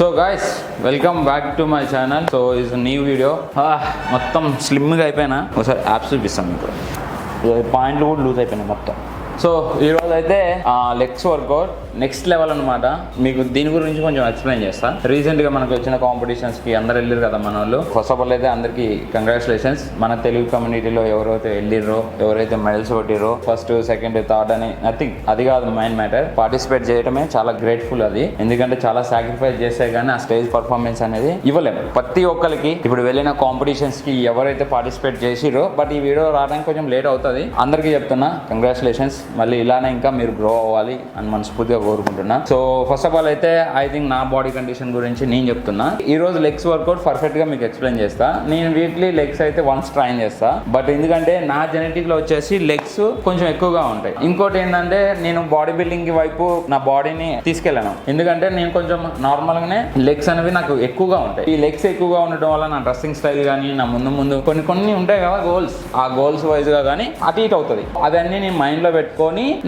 So guys welcome back to my channel. So is new video. మొత్తం స్లిమ్గా అయిపోయినా ఒకసారి apps చూపిస్తాను మీకు. పాయింట్లు కూడా లూజ్ అయిపోయినాయి మొత్తం. సో ఈరోజు అయితే లెగ్స్ వర్కౌట్ నెక్స్ట్ లెవెల్ అనమాట. మీకు దీని గురించి కొంచెం ఎక్స్ప్లెయిన్ చేస్తాను. రీసెంట్గా మనకు వచ్చిన కాంపిటీషన్స్కి అందరు వెళ్ళారు కదా మన వాళ్ళు. ఫస్ట్ ఆఫ్ ఆల్ అయితే అందరికీ కంగ్రాచులేషన్స్. మన తెలుగు కమ్యూనిటీలో ఎవరైతే వెళ్ళిర్రో, ఎవరైతే మెడల్స్ కొట్టిర్రో, ఫస్ట్ సెకండ్ థర్డ్ అని నథింగ్, అది కాదు మెయిన్ మ్యాటర్. పార్టిసిపేట్ చేయడమే చాలా గ్రేట్ఫుల్ అది. ఎందుకంటే చాలా సాక్రిఫైస్ చేస్తే కానీ ఆ స్టేజ్ పర్ఫార్మెన్స్ అనేది ఇవ్వలేము. ప్రతి ఒక్కరికి ఇప్పుడు వెళ్ళిన కాంపిటీషన్స్కి ఎవరైతే పార్టిసిపేట్ చేసిరో, బట్ ఈ వీడియో రావడానికి కొంచెం లేట్ అవుతుంది. అందరికీ చెప్తున్నా కంగ్రాచులేషన్స్. మళ్ళీ ఇలానే ఇంకా మీరు గ్రో అవ్వాలి అని మనస్ఫూర్తిగా కోరుకుంటున్నా. సో ఫస్ట్ ఆఫ్ ఆల్ అయితే ఐ థింక్ నా బాడీ కండిషన్ గురించి నేను చెప్తున్నా. ఈ రోజు లెగ్స్ వర్కౌట్ పర్ఫెక్ట్ గా మీకు ఎక్స్ప్లెయిన్ చేస్తా. నేను వీక్లీ లెగ్స్ అయితే వన్స్ ట్రైన్ చేస్తా. బట్ ఎందుకంటే నా జెనెటిక్ లో వచ్చేసి లెగ్స్ కొంచెం ఎక్కువగా ఉంటాయి. ఇంకోటి ఏంటంటే నేను బాడీ బిల్డింగ్ వైపు నా బాడీని తీసుకెళ్ళాను. ఎందుకంటే నేను కొంచెం నార్మల్ గానే లెగ్స్ అనేవి నాకు ఎక్కువగా ఉంటాయి. ఈ లెగ్స్ ఎక్కువగా ఉండడం వల్ల నా డ్రెస్సింగ్ స్టైల్ కానీ, నా ముందు కొన్ని ఉంటాయి కదా గోల్స్, ఆ గోల్స్ వైజ్ గా కానీ అటు ఇటు అవుతుంది. అవన్నీ నేను మైండ్ లో పెట్టుకొని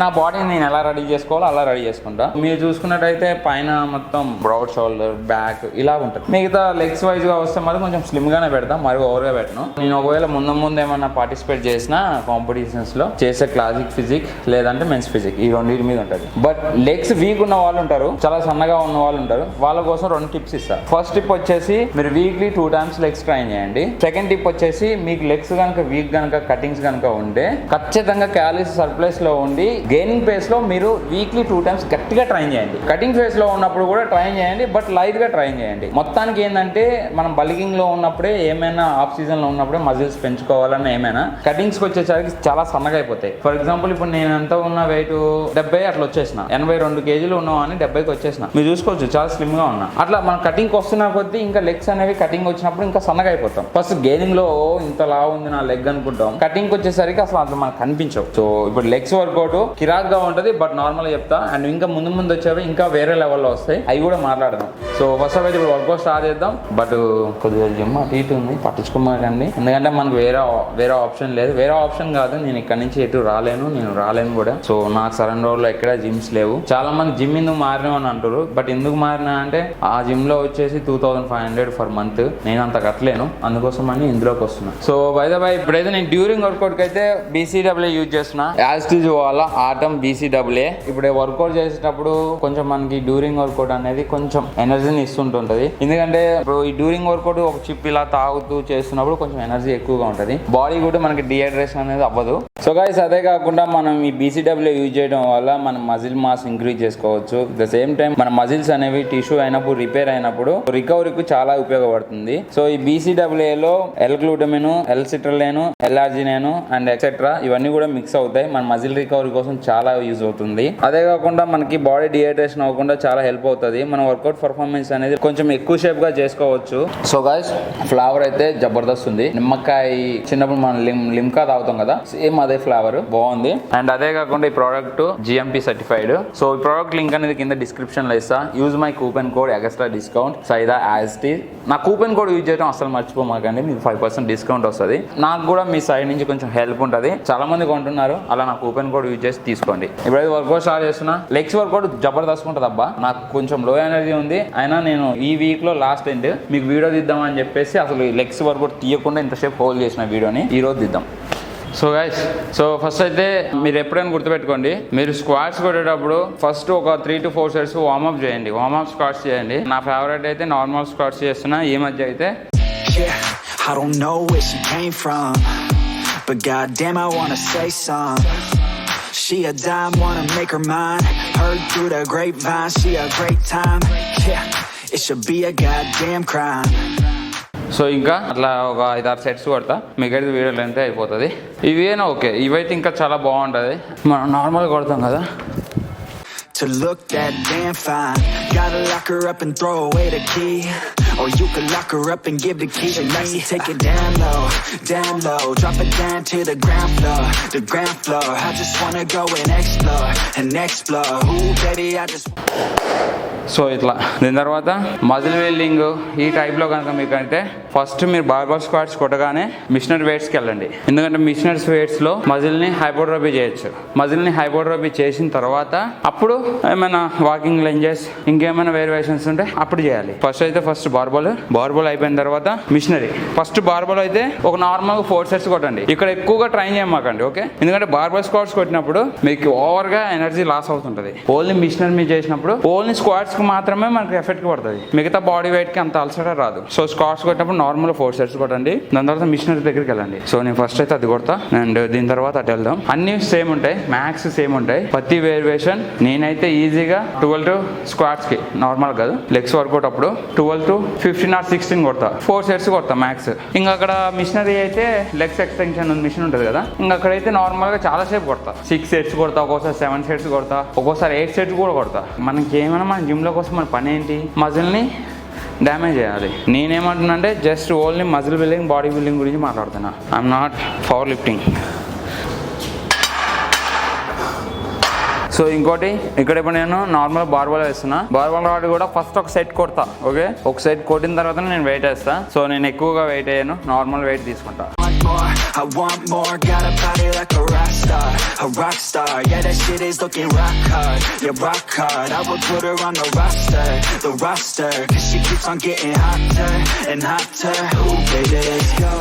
నా బాడీని నేను ఎలా రెడీ చేసుకోవాలో అలా రెడీ చేసుకుంటా. మీరు చూసుకున్నట్టయితే పైన మొత్తం బ్రాడ్ షోల్డర్, బ్యాక్ ఇలా ఉంటుంది. మిగతా లెగ్స్ వైజ్ గా వస్తే మరి కొంచెం స్లిమ్ గానే పెడతాం, మరి ఓవర్ గా పెట్టను. నేను ఒకవేళ ముందు ఏమన్నా పార్టిసిపేట్ చేసిన కాంపిటీషన్స్ లో చేసే క్లాసిక్ ఫిజిక్ లేదంటే మెన్స్ ఫిజిక్, ఈ రెండింటి మీద ఉంటుంది. బట్ లెగ్స్ వీక్ ఉన్న వాళ్ళు ఉంటారు, చాలా సన్నగా ఉన్న వాళ్ళు ఉంటారు. వాళ్ళ కోసం 2 టిప్స్ ఇస్తా. ఫస్ట్ టిప్ వచ్చేసి మీరు వీక్లీ 2 times లెగ్స్ ట్రైన్ చేయండి. సెకండ్ టిప్ వచ్చేసి మీకు లెగ్స్ కనుక వీక్ కనుక కటింగ్స్ కనుక ఉంటే ఖచ్చితంగా క్యాలరీస్ సర్ప్లస్ లో ఉండి గెయినింగ్ ఫేస్ లో మీరు వీక్లీ 2 times గట్టిగా ట్రైన్ చేయండి. కటింగ్ ఫేస్ లో ఉన్నప్పుడు కూడా ట్రైన్ చేయండి, బట్ లైట్ గా ట్రైన్ చేయండి. మొత్తానికి ఏంటంటే మనం బల్కింగ్ లో ఉన్నప్పుడే, ఏమైనా ఆఫ్ సీజన్ లో ఉన్నప్పుడే మజిల్స్ పెంచుకోవాలన్నా ఏమైనా, కటింగ్స్ కి వచ్చేసరికి చాలా సన్నగా అయిపోతాయి. ఫర్ ఎగ్జాంపుల్ ఇప్పుడు నేను ఎంత ఉన్న వెయిట్ 70 అట్లా వచ్చేసిన, 82 kgs ఉన్నామని 70కి వచ్చేసిన. మీరు చూసుకోవచ్చు చాలా స్లిమ్ గా ఉన్నా. అట్లా మనం కటింగ్ వస్తున్న కొద్దీ ఇంకా లెగ్స్ అనేవి కటింగ్ వచ్చినప్పుడు ఇంకా సన్నగా అయిపోతాం. ఫస్ట్ గెయినింగ్ లో ఇంత లా ఉంది నా లెగ్ అనుకుంటాం, కటింగ్ వచ్చేసరికి అసలు అంత మనకు కనిపించవు. సో ఇప్పుడు లెగ్స్ వర్కౌట్ కిరాక్ గా ఉంటది, బట్ నార్మల్ చెప్తా. అండ్ ఇంకా ముందు వచ్చేవి ఇంకా వేరే లెవెల్లో వస్తాయి, అవి కూడా మాట్లాడదాం. సో ఫస్ట్ ఆఫ్ అయితే ఇప్పుడు వర్కౌట్ స్టార్ట్ చేద్దాం. బట్ కొద్దిగా జిమ్ అటు ఇటు ఉంది, పట్టించుకోమాకండి. ఎందుకంటే మనకు వేరే ఆప్షన్ లేదు. వేరే ఆప్షన్ కాదు, నేను ఇక్కడ నుంచి ఎటు రాలేను కూడా. సో నాకు సరౌండ్ లో ఎక్కడ జిమ్స్ లేవు. చాలా మంది జిమ్ ఎందుకు మారినా అని అంటారు, బట్ ఎందుకు మారినా అంటే ఆ జిమ్ లో వచ్చేసి 2500 ఫర్ మంత్, నేను అంత కట్టలేను, అందుకోసం అని ఇందులోకి వస్తున్నా. సో బై ద బై ఇప్పుడైతే నేను డ్యూరింగ్ వర్కౌట్ కి అయితే BCAA యూజ్ చేస్తున్నా. యాజ్ టీజ్ వాళ్ళ ఆటం BCAA. ఇప్పుడు వర్కౌట్ చేసేటప్పుడు కొంచెం మనకి డ్యూరింగ్ వర్కౌట్ అనేది కొంచెం ఎనర్జీని ఇస్తుంటుంది. ఎందుకంటే ఇప్పుడు ఈ డ్యూరింగ్ వర్కౌట్ ఒక చిప్ ఇలా తాగుతూ చేస్తున్నప్పుడు కొంచెం ఎనర్జీ ఎక్కువగా ఉంటుంది. బాడీ కూడా మనకి డిహైడ్రేషన్ అనేది అవ్వదు. సో గైస్ అదే కాకుండా మనం ఈ BCAA యూజ్ చేయడం వల్ల మనం మజిల్ మాస్ ఇంక్రీజ్ చేసుకోవచ్చు. ద సేమ్ టైం మన మజిల్స్ అనేవి టిష్యూ అయినప్పుడు, రిపేర్ అయినప్పుడు రికవరీకి చాలా ఉపయోగపడుతుంది. సో ఈ BCAA లో L-గ్లూటమిన్, L-సిట్రలేన్, L-ఆర్జినిన్ అండ్ ఎక్సెట్రా ఇవన్నీ కూడా మిక్స్ అవుతాయి. మన మజిల్ రికవరీ కోసం చాలా యూజ్ అవుతుంది. అదే కాకుండా మనకి బాడీ డిహైడ్రేషన్ అవ్వకుండా చాలా హెల్ప్ అవుతుంది. మన వర్కౌట్ పర్ఫార్మెన్స్ అనేది కొంచెం ఎక్కువ షేప్ గా చేసుకోవచ్చు. సో గైస్ ఫ్లేవర్ అయితే జబర్దస్త్ ఉంది. నిమ్మకాయ చిన్నప్పుడు మనం లిమ్కా తాగుతాం కదా, సేమ్ అదే ఫ్లేవర్ బాగుంది. అండ్ అదే కాకుండా ఈ ప్రోడక్ట్ GMP సర్టిఫైడ్. సో ఈ ప్రోడక్ట్ లింక్ అనేది కింద డిస్క్రిప్షన్ లో ఇస్తా. Use my coupon code extra discount సైదా యాజ్టీ. నా కూపన్ కోడ్ యూజ్ చేయడం అసలు మర్చిపోమాకండి, మీకు 5% డిస్కౌంట్ వస్తుంది. నాకు కూడా మీ సైడ్ నుంచి కొంచెం హెల్ప్ ఉంటుంది. చాలా మంది కొంటున్నారు, అలా నా కూపన్ కోడ్ యూజ్ చేసి తీసుకోండి. ఇప్పుడైతే వర్కౌట్ స్టార్ట్ చేస్తున్నా. లెగ్స్ వర్కౌట్ జబర్దస్త్ ఉంటుంది అబ్బా. నాకు కొంచెం లో ఎనర్జీ ఉంది, అయినా నేను ఈ వీక్ లో లాస్ట్ ఎండ్ మీకు వీడియో తీద్దామని చెప్పేసి అసలు లెగ్స్ వర్కౌట్ తీయకుండా ఇంతసేపు హోల్డ్ చేసిన వీడియోని ఈ రోజు తీద్దాం. సో గైస్, సో ఫస్ట్ అయితే మీరు ఎప్పుడైనా గుర్తుపెట్టుకోండి, మీరు స్క్వాట్స్ కొట్టేటప్పుడు ఫస్ట్ ఒక 3 to 4 sets వార్మప్ చేయండి. వార్మప్ స్క్వాట్స్ చేయండి. నా ఫేవరెట్ అయితే నార్మల్ స్క్వాట్స్ చేస్తున్నా ఈ మధ్య అయితే. I don't know where she came from, but goddamn I wanna say some. She a dime, wanna make her mine. Heard through the grapevine, she a great time. Yeah, it should be a goddamn crime. So ఇంకా అట్లా ఒక 5-6 sets కొడతా. మిగతా వీడియోలు అయితే అయిపోతుంది. ఇవేనా okay, ఇవైతే ఇంకా చాలా బాగుంటుంది. మనం నార్మల్ కొడతాం కదా. To look that damn fine, gotta lock her up and throw away the key, or you could lock her up and give the key to me. Take it down low, drop it down to the ground floor. I just wanna go and explore. Ooh baby, I just so ఇట్లా దీని తర్వాత muscle welding ఈ టైప్లో కనుక మీకు అంటే first మీరు బార్బల్ squats కొట్టగానే మిషనరీ వెయిట్స్కి వెళ్ళండి. ఎందుకంటే మిషనరీ వెయిట్స్లో మజిల్ని హైపోట్రోఫీ చేయొచ్చు. మజిల్ని హైపోట్రోఫీ చేసిన తర్వాత అప్పుడు ఏమైనా వాకింగ్ లెంజెస్ ఇంకేమైనా వేరియేషన్స్ ఉంటే అప్పుడు చేయాలి. ఫస్ట్ బార్బల్ అయిపోయిన తర్వాత మిషనరీ. ఫస్ట్ బార్బల్ అయితే ఒక నార్మల్గా 4 సెట్స్ కొట్టండి. ఇక్కడ ఎక్కువగా ట్రైన్ చేయమాకండి, ఓకే? ఎందుకంటే బార్బల్ స్క్వాట్స్ కొట్టినప్పుడు మీకు ఓవర్గా ఎనర్జీ లాస్ అవుతుంటుంది. ఓన్లీ మిషనరీ మీద చేసినప్పుడు ఓన్లీ స్క్వాట్స్ కి మాత్రమే మనకి ఎఫెక్ట్ పడుతుంది, మిగతా బాడీ వెయిట్ కి అంత అలసట రాదు. సో స్క్వాట్స్ కొట్టినప్పుడు నార్మల్ 4 సెట్స్ కొట్టండి. దాని తర్వాత మిషనరీ దగ్గరికి వెళ్ళండి. సో నేను ఫస్ట్ అయితే అది కొడతా అండ్ దీని తర్వాత అటు వెళ్దాం. అన్ని సేమ్ ఉంటాయి, మ్యాక్స్ సేమ్ ఉంటాయి. ప్రతి వేరియేషన్ నేనైతే ఈజీగా 12 to స్క్వాట్స్ కి నార్మల్ కాదు లెగ్స్ వర్కౌట్ అప్పుడు 12 to 15 or 16 కొడతా. 4 సెట్స్ కొడతా మ్యాక్స్. ఇంకా అక్కడ మిషనరీ అయితే లెగ్స్ ఎక్స్టెన్షన్ మిషన్ ఉంటుంది కదా, ఇంకా అక్కడైతే నార్మల్ గా చాలా సేపు కొడతా. 6 సెట్స్ కొడతా, ఒక్కోసారి 7 సెట్స్ కొడతా, ఒక్కోసారి 8 సెట్స్ కూడా కొడతా. మనకి ఏమైనా మన జిమ్ లో కోసం మన పని ఏంటి? మజిల్ని డ్యామేజ్ చేయాలి. నేనేమంటున్నా అంటే just only muscle building body building గురించి మాట్లాడుతున్నా. I'm not power lifting. So ఇంకోటి ఇక్కడ ఇప్పుడు నేను నార్మల్ బార్బల్ వేస్తున్నా. బార్బల్ రాడ్ కూడా ఫస్ట్ ఒక సెట్ కొడతా, ఓకే? ఒక సెట్ కొట్టిన తర్వాత నేను వెయిట్ వేస్తా. సో నేను ఎక్కువగా వెయిట్ వేయను, నార్మల్ వెయిట్ తీసుకుంటా. I want more, got a body like a rock star, yeah that shit is looking rock hard, yeah rock hard, I would put her on the roster, cause she keeps on getting hotter and hotter, ooh baby let's go,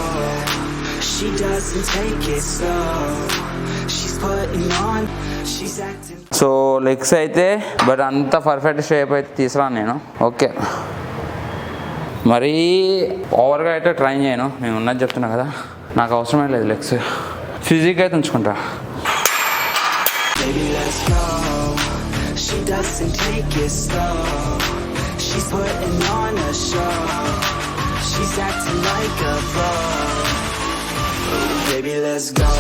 she doesn't take it slow, she's putting on, she's acting. So legs అయితే but అంత perfect shape అయితే తీసుకురాను నేను, okay? మరీ ఓవర్గా అయితే train చేయను, నేను ఉన్నది చెప్తున్నా కదా, నాకు అవసరమే లేదు లెగ్స్. ఫిజిక్ అయితే ఉంచుకుంటా. Baby, let's go. She doesn't take it slow. She's putting on a show. She's acting like a pro. Ooh, baby, let's go.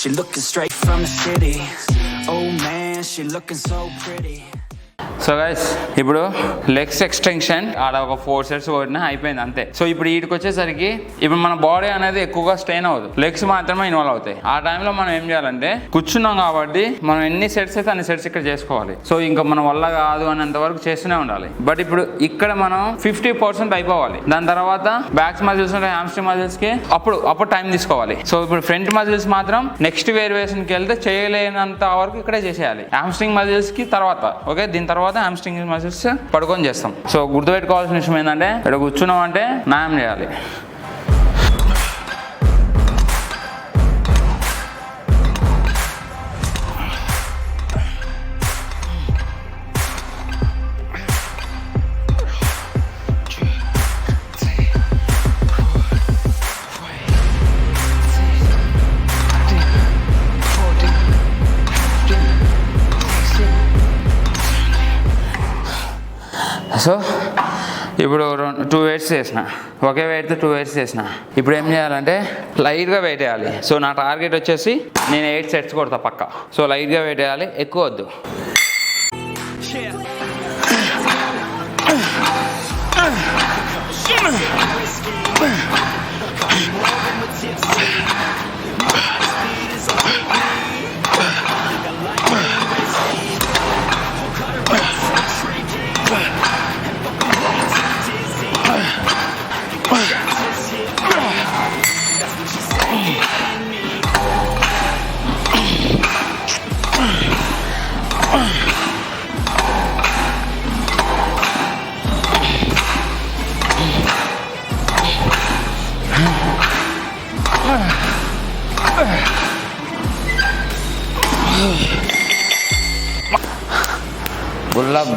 She looking straight from the city. Oh man, she looking so pretty. So guys ఇప్పుడు legs extension ఆడ ఒక 4 sets కొట్టినా అయిపోయింది అంతే. So ఇప్పుడు వీటికి వచ్చేసరికి ఇప్పుడు మన బాడీ అనేది ఎక్కువగా స్ట్రెయిన్ అవ్వదు, లెగ్స్ మాత్రమే ఇన్వాల్వ్ అవుతాయి. ఆ టైంలో మనం ఏం చేయాలంటే కూర్చున్నాం కాబట్టి మనం ఎన్ని సెట్స్ అయితే అన్ని సెట్స్ ఇక్కడ చేసుకోవాలి. సో ఇంకా మన వల్ల కాదు అనేంత వరకు చేస్తూనే ఉండాలి. బట్ ఇప్పుడు ఇక్కడ మనం 50% అయిపోవాలి. దాని తర్వాత బ్యాక్స్ మజిల్స్ ఉంటాయి, హామ్స్ట్రింగ్ మజిల్స్ కి అప్పుడు టైం తీసుకోవాలి. సో ఇప్పుడు ఫ్రంట్ మజిల్స్ మాత్రం నెక్స్ట్ వేరియేషన్కి వెళ్తే చేయలేనంత వరకు ఇక్కడే చేసేయాలి. హామ్స్ట్రింగ్ మజిల్స్ కి తర్వాత, ఓకే? దీని తర్వాత హామ్స్ట్రింగ్ మజిల్స్ పడుకొని చేస్తాం. సో గుర్తుపెట్టుకోవాల్సిన విషయం ఏంటంటే ఇక్కడ కూర్చున్నాం అంటే న్యాయం చేయాలి. సో ఇప్పుడు 2 వెయిట్స్ చేసిన, ఒకే వెయిట్తో 2 వెయిట్స్ చేసిన. ఇప్పుడు ఏం చేయాలంటే లైట్గా వెయిట్ వేయాలి. సో నా టార్గెట్ వచ్చేసి నేను 8 సెట్స్ కొడతా పక్కా. సో లైట్గా వెయిట్ వేయాలి, ఎక్కువ వద్దు.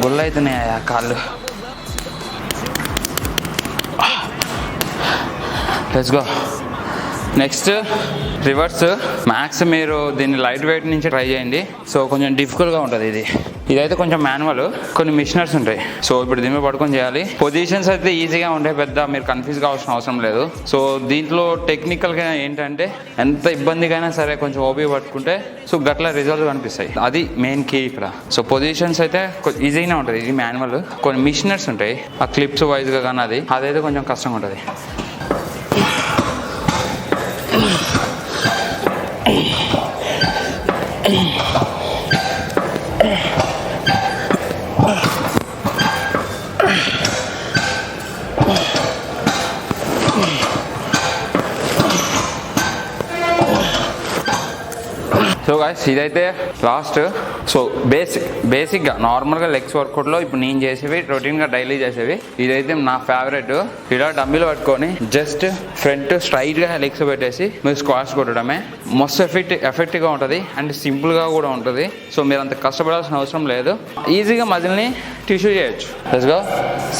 గుల్ల అవుతున్నాయి ఆ కాళ్ళు. Let's go. Next reverse max మీరు దీన్ని లైట్ వెయిట్ నుంచి ట్రై చేయండి. సో కొంచెం డిఫికల్ట్గా ఉంటుంది ఇదైతే కొంచెం మాన్యువల్, కొన్ని మిషనర్స్ ఉంటాయి. సో ఇప్పుడు దీని మీద పడుకొని చేయాలి. పొజిషన్స్ అయితే ఈజీగా ఉంటాయి, పెద్ద మీరు కన్ఫ్యూజ్ కావాల్సిన అవసరం లేదు. సో దీంట్లో టెక్నికల్గా ఏంటంటే ఎంత ఇబ్బందిగా సరే కొంచెం ఓపిక పట్టుకుంటే సో గట్ల రిజల్ట్ కనిపిస్తాయి. అది మెయిన్ కీ ఇక్కడ. సో పొజిషన్స్ అయితే ఈజీగానే ఉంటుంది. ఇది మాన్యువల్, కొన్ని మిషనర్స్ ఉంటాయి ఆ క్లిప్స్ వైజ్గా, కానీ అదైతే కొంచెం కష్టంగా ఉంటుంది. సో గాయ్స్ ఇదైతే లాస్ట్. సో బేసిక్గా నార్మల్గా లెగ్స్ వర్కౌట్లో ఇప్పుడు నేను చేసేవి రొటీన్గా డైలీ చేసేవి. ఇదైతే నా ఫేవరెట్. ఇలా డమ్మీలు పట్టుకొని జస్ట్ ఫ్రంట్ స్ట్రైట్గా లెగ్స్ పెట్టేసి మీరు స్క్వాట్స్ కొట్టడమే. మస్తు ఎఫెక్టివ్గా ఉంటుంది అండ్ సింపుల్గా కూడా ఉంటుంది. సో మీరు అంత కష్టపడాల్సిన అవసరం లేదు. ఈజీగా మజిల్ని టిష్యూ చేయొచ్చు. ప్లస్గా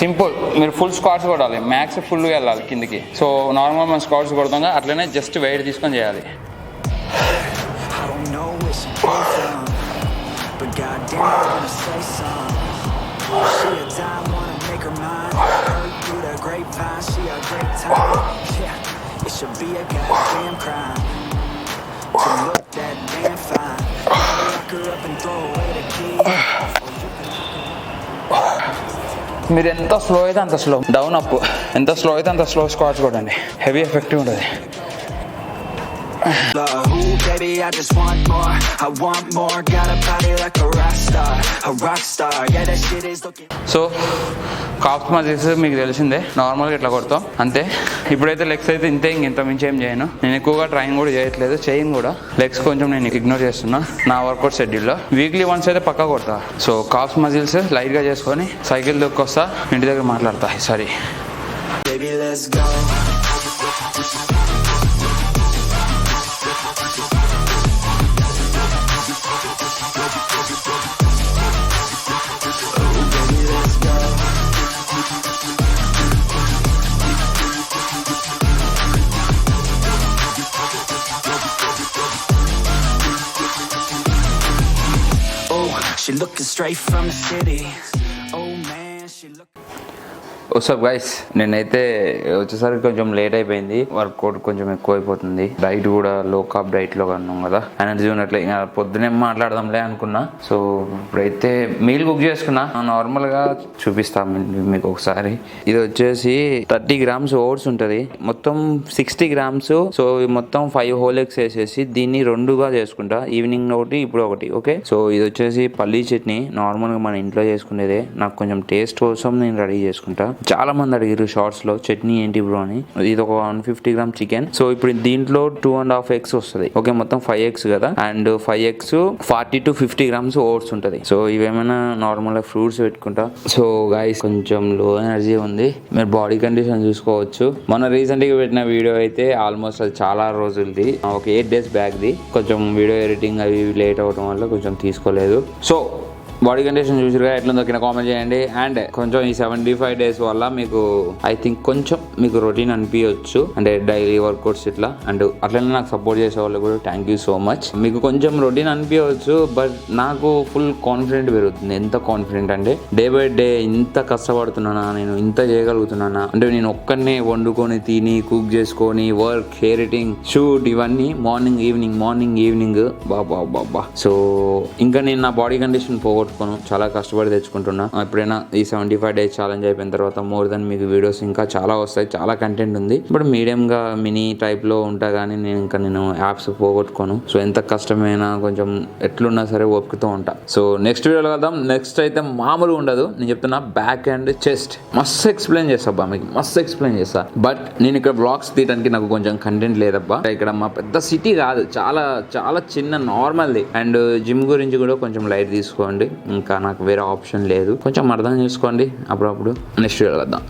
సింపుల్, మీరు ఫుల్ స్క్వాట్స్ కొట్టాలి, మ్యాక్స్ ఫుల్గా వెళ్ళాలి కిందికి. సో నార్మల్ మనం స్క్వాట్స్ కొడతాం, అట్లనే జస్ట్ వెయిట్ తీసుకొని చేయాలి. But goddamn, I wanna say something. She a dime, wanna make her mine. Heard through the grapevine, she a great time. Yeah, it should be a goddamn crime to look that damn fine. Lock her up and throw away the key. మీరు ఎంత slow అయితే అంత slow, down up ఎంత slow అయితే అంత slow squats కొట్టండి. Heavy effective ఉంటుంది. Ooh, baby, I just want more. I want more. Got a body like a rock star. A rock star. Yeah, that shit is looking. So calves muscles మీకు తెలిసిందే, నార్మల్గా ఇట్లా కొడతాం అంతే. ఇప్పుడైతే legs అయితే ఇంతే, ఇంత మించి ఏం చేయను. నేను ఎక్కువగా ట్రైన్ కూడా చేయట్లేదు, చేయను కూడా. లెగ్స్ కొంచెం నేను ఇగ్నోర్ చేస్తున్నా నా వర్కౌట్ షెడ్యూల్లో. వీక్లీ వన్స్ అయితే పక్కా కొడతా. సో కాప్స్ మజిల్స్ లైట్గా చేసుకొని సైకిల్ దొక్కొస్తా, ఇంటి దగ్గర మాట్లాడతా. Sorry Baby, let's go. She looking straight from the city. Oh man, she looking. WhatsApp guys, నేనైతే వచ్చేసరికి కొంచెం లేట్ అయిపోయింది. వర్కౌట్ కొంచెం ఎక్కువ అయిపోతుంది. డైట్ కూడా లో కార్బ్ డైట్లో కన్నాం కదా, ఎనర్జీ ఉన్నట్లే. పొద్దునే మాట్లాడదాంలే అనుకున్నా. సో ఇప్పుడైతే మీల్ కుక్ చేసుకున్నా. నార్మల్గా చూపిస్తాను మీకు ఒకసారి. ఇది వచ్చేసి 30 grams ఓట్స్ ఉంటుంది, మొత్తం 60 grams. సో మొత్తం 5 whole eggs వేసేసి దీన్ని 2గా చేసుకుంటా. ఈవినింగ్ ఒకటి, ఇప్పుడు ఒకటి. ఓకే, సో ఇది వచ్చేసి పల్లీ చట్నీ, నార్మల్గా మన ఇంట్లో చేసుకునేదే. నాకు కొంచెం టేస్ట్ కోసం నేను రెడీ చేసుకుంటా. చాలా మంది అడిగారు షార్ట్స్ లో చట్నీ ఏంటి బ్రో అని. ఇది ఒక 150 grams చికెన్. సో ఇప్పుడు దీంట్లో 2.5 eggs వస్తుంది. ఓకే, మొత్తం 5 eggs కదా, and 5 eggs 40 to 50 grams oats ఉంటుంది. సో ఇవేమైనా నార్మల్గా ఫ్రూట్స్ పెట్టుకుంటా. సో గైస్ కొంచెం లో ఎనర్జీ ఉంది, మీరు బాడీ కండిషన్ చూసుకోవచ్చు. మన రీసెంట్గా పెట్టిన వీడియో అయితే ఆల్మోస్ట్ అది చాలా రోజులది, ఒక 8 days బ్యాక్ది. కొంచెం వీడియో ఎడిటింగ్ అవి లేట్ అవ్వడం వల్ల కొంచెం తీసుకోలేదు. సో బాడీ కండిషన్ చూసిరుగా ఎట్లుందో కింద కామెంట్ చేయండి. అండ్ కొంచెం ఈ 75 days వల్ల మీకు ఐ థింక్ కొంచెం మీకు రొటీన్ అనిపించవచ్చు, అంటే డైలీ వర్కౌట్స్ ఇట్లా. అండ్ అట్లనే నాకు సపోర్ట్ చేసే వాళ్ళు కూడా థ్యాంక్ యూ సో మచ్. మీకు కొంచెం రొటీన్ అనిపించవచ్చు, బట్ నాకు ఫుల్ కాన్ఫిడెంట్ పెరుగుతుంది. ఎంత కాన్ఫిడెంట్ అంటే డే బై డే ఇంత కష్టపడుతున్నానా, నేను ఇంత చేయగలుగుతున్నానా, అంటే నేను ఒక్కనే వండుకొని తిని కుక్ చేసుకొని వర్క్, హెయిర్ ఎడిటింగ్, షూట్, ఇవన్నీ మార్నింగ్ ఈవినింగ్ బాబా. సో ఇంకా నేను నా బాడీ కండిషన్ పోగొట్టుకోను, చాలా కష్టపడి తెచ్చుకుంటున్నా. ఎప్పుడైనా ఈ 75 days ఛాలెంజ్ అయిపోయిన తర్వాత మోర్ దెన్ మీకు వీడియోస్ ఇంకా చాలా వస్తాయి, చాలా కంటెంట్ ఉంది. ఇప్పుడు మీడియంగా మినీ టైప్లో ఉంటా కానీ నేను యాప్స్ పోగొట్టుకోను. సో ఎంత కష్టమైనా కొంచెం ఎట్లున్నా సరే ఓపికతో ఉంటా. సో నెక్స్ట్ వీడియోలో కలుద్దాం. నెక్స్ట్ అయితే మామూలుగా ఉండదు, నేను చెప్తున్నా. బ్యాక్ అండ్ చెస్ట్ మస్తు ఎక్స్ప్లెయిన్ చేస్తా అబ్బా, మీకు మస్తు ఎక్స్ప్లెయిన్ చేస్తా. బట్ నేను ఇక్కడ బ్లాగ్స్ తీయడానికి నాకు కొంచెం కంటెంట్ లేదబ్బా. ఇక్కడ మా పెద్ద సిటీ కాదు, చాలా చాలా చిన్న నార్మల్ది. అండ్ జిమ్ గురించి కూడా కొంచెం లైట్ తీసుకోండి, ఇంకా నాకు వేరే ఆప్షన్ లేదు. కొంచెం అర్థం చేసుకోండి అప్పుడప్పుడు. నెక్స్ట్ వీడియో కలుద్దాం.